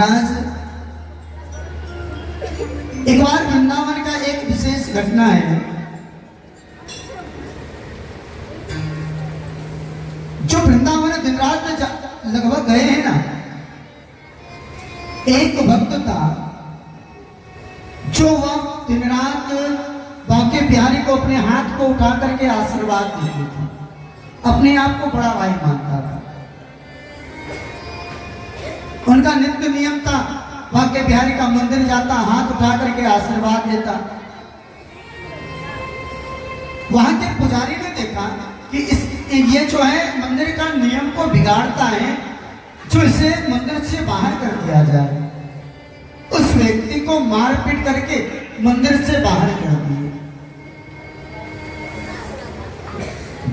महाराज एक बार वृंदावन का एक विशेष घटना है। जो वृंदावन दिन रात लगभग गए हैं ना, एक भक्त था जो वह दिन रात बांके बिहारी को अपने हाथ को उठा करके आशीर्वाद देते थे। अपने आप को बड़ा भाई मानता था। उनका नित्य नियम था, बांके बिहारी का मंदिर जाता, हाथ उठा करके आशीर्वाद देता। वहां के पुजारी ने देखा कि ये जो है मंदिर का नियम को बिगाड़ता है, जो इसे मंदिर से बाहर कर दिया जाए। उस व्यक्ति को मारपीट करके मंदिर से बाहर कर दिए।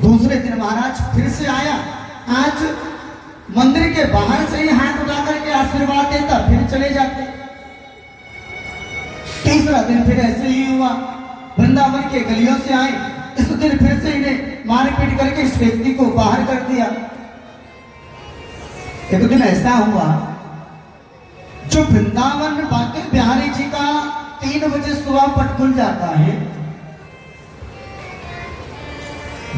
दूसरे दिन महाराज फिर से आया। आज मंदिर के बाहर से ही हाथ उठा करके आशीर्वाद देता, फिर चले जाते। तीसरा दिन फिर ऐसे ही हुआ। वृंदावन के गलियों से आए। इस दिन फिर से इन्हें मारपीट करके इस व्यक्ति को बाहर कर दिया। एक दिन ऐसा हुआ, जो वृंदावन बांके बिहारी जी का 3 बजे सुबह पट खुल जाता है।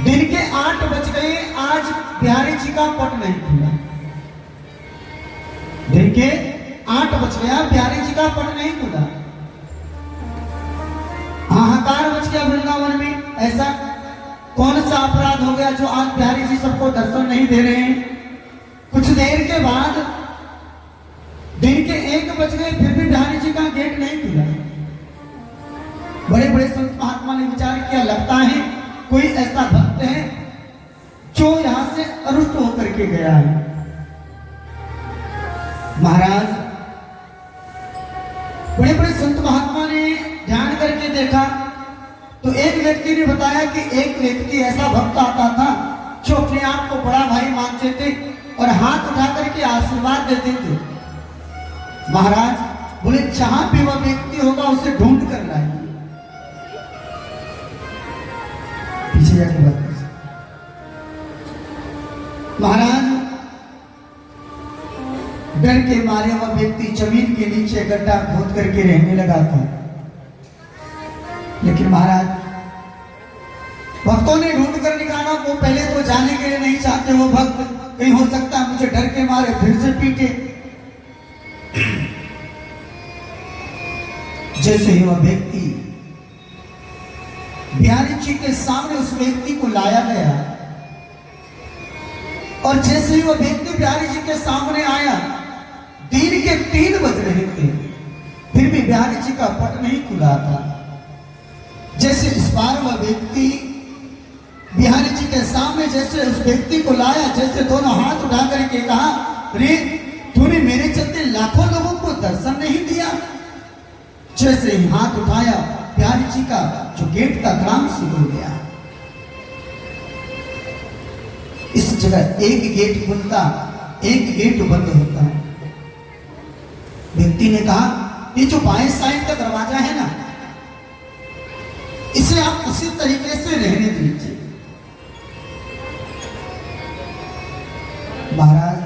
दिन के 8 बज गए, आज बिहारी जी का पट नहीं खुला। दिन के 8 बज गया, बिहारी जी का पट नहीं खुला। हाहाकार मच गया वृंदावन में। ऐसा कौन सा अपराध हो गया जो आज बिहारी जी सबको दर्शन नहीं दे रहे हैं। कुछ देर के बाद दिन के 1 बज गए, फिर भी बिहारी जी का गेट नहीं खुला। बड़े बड़े संत महात्मा ने विचार किया, लगता है कोई ऐसा भक्त है जो यहां से अरुष्ट होकर के गया है। महाराज बड़े बड़े संत महात्मा ने ध्यान करके देखा तो एक व्यक्ति ने बताया कि एक व्यक्ति ऐसा भक्त आता था जो अपने आप को बड़ा भाई मानते थे और हाथ उठा करके आशीर्वाद देते थे। महाराज बोले जहां भी वह व्यक्ति होगा उसे ढूंढ कर लाएंगे। पीछे जाके बात। महाराज डर के मारे वह व्यक्ति जमीन के नीचे गड्ढा खोद करके रहने लगा था। लेकिन महाराज भक्तों ने ढूंढ कर निकाला। वो पहले तो जाने के लिए नहीं चाहते। वो भक्त कहीं हो सकता है मुझे डर के मारे फिर से पीटे। जैसे ही वह व्यक्ति बिहारी जी के सामने उस व्यक्ति को लाया गया और जैसे ही वह व्यक्ति बिहारी जी के सामने आया, दिन के 3 बज रहे थे, फिर भी बिहारी जी का पट नहीं खुला था। जैसे इस बार वह व्यक्ति बिहारी जी के सामने जैसे उस व्यक्ति को लाया, जैसे दोनों हाथ उठा करके कहा, रे तूने मेरे चलते लाखों लोगों को दर्शन नहीं दिया। जैसे ही हाथ उठाया, बिहारी जी का जो गेट का काम शुरू हो गया। इस जगह एक गेट खुलता, एक गेट बंद होता। व्यक्ति ने कहा, ये जो बाएं साइड का दरवाजा है ना, इसे आप उसी तरीके से रहने दीजिए। महाराज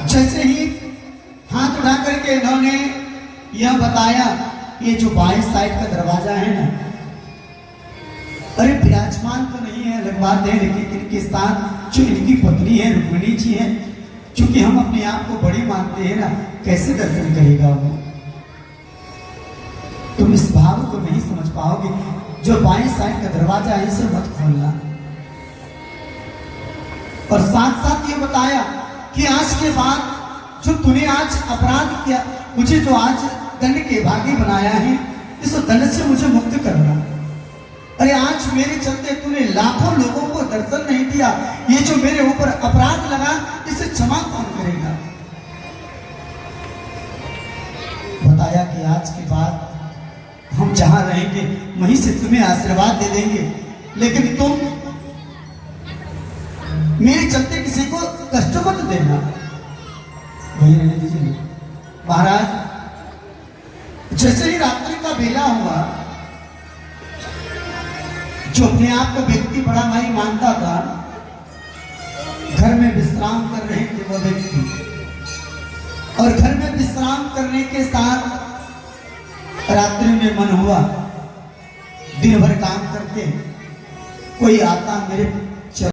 जैसे ही हाथ उठा करके इन्होंने यह बताया, ये जो बाएं साइड का दरवाजा है ना, अरे विराजमान तो नहीं है, लगवा दें, लेकिन इनके साथ जो इनकी पत्नी है रुक्मिणी जी है, क्योंकि हम अपने आप को बड़ी मानते हैं ना, कैसे दर्शन करेगा वो। तुम इस भाव को नहीं समझ पाओगे। जो बाएं साइड का दरवाजा है इसे मत खोलना। और साथ साथ ये बताया कि आज के बाद जो तूने आज अपराध किया, मुझे जो आज दंड के भागी बनाया है, इस दंड से मुझे मुक्त करना। अरे आज मेरे चलते तूने लाखों लोगों को दर्शन नहीं दिया। ये जो मेरे ऊपर अपराध लगा, इसे क्षमा कौन करेगा। बताया कि आज के बाद हम जहां रहेंगे वहीं से तुम्हें आशीर्वाद दे देंगे, लेकिन तुम मेरे चलते किसी को कष्ट मत देना। वही रहने दीजिए। महाराज जैसे ही रात्रि का बेला हुआ, जो अपने आप को व्यक्ति बड़ा भाई मानता था, घर में विश्राम कर रहे थे वो व्यक्ति, और घर में विश्राम करने के साथ रात्रि में मन हुआ दिन भर काम करते कोई आता मेरे